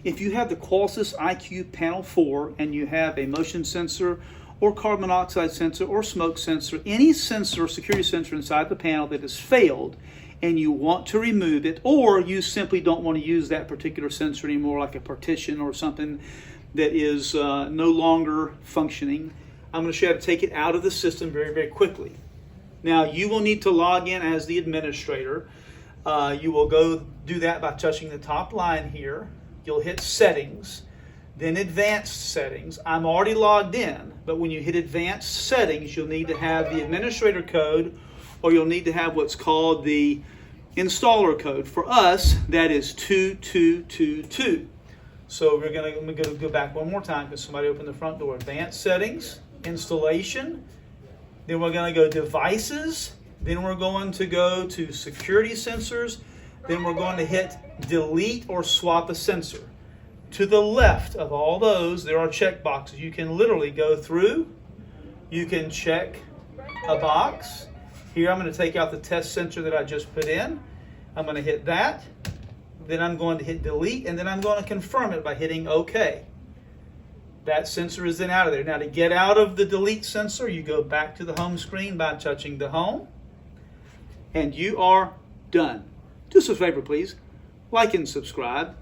If you have the Qolsys IQ Panel 4 and you have a motion sensor or carbon monoxide sensor or smoke sensor, any sensor, security sensor inside the panel that has failed and you want to remove it, or you simply don't want to use that particular sensor anymore, like a partition or something that is no longer functioning, I'm going to show you how to take it out of the system very, very quickly. Now, you will need to log in as the administrator. You will go do that by touching the top line here. You'll hit Settings, then Advanced Settings. I'm already logged in, but when you hit Advanced Settings, you'll need to have the administrator code, or you'll need to have what's called the installer code. For us, that is 2222. So I'm going to go back one more time because somebody opened the front door. Advanced Settings, Installation, then we're going to go Devices, then we're going to go to Security Sensors, then we're going to hit Delete or Swap a Sensor. To the left of all those, there are check boxes. You can literally go through, you can check a box. Here I'm going to take out the test sensor that I just put in. I'm going to hit that, then I'm going to hit Delete, and then I'm going to confirm it by hitting OK. That sensor is then out of there. Now, to get out of the delete sensor, you go back to the home screen by touching the home, and you are done. Do us a favor, please. Like and subscribe.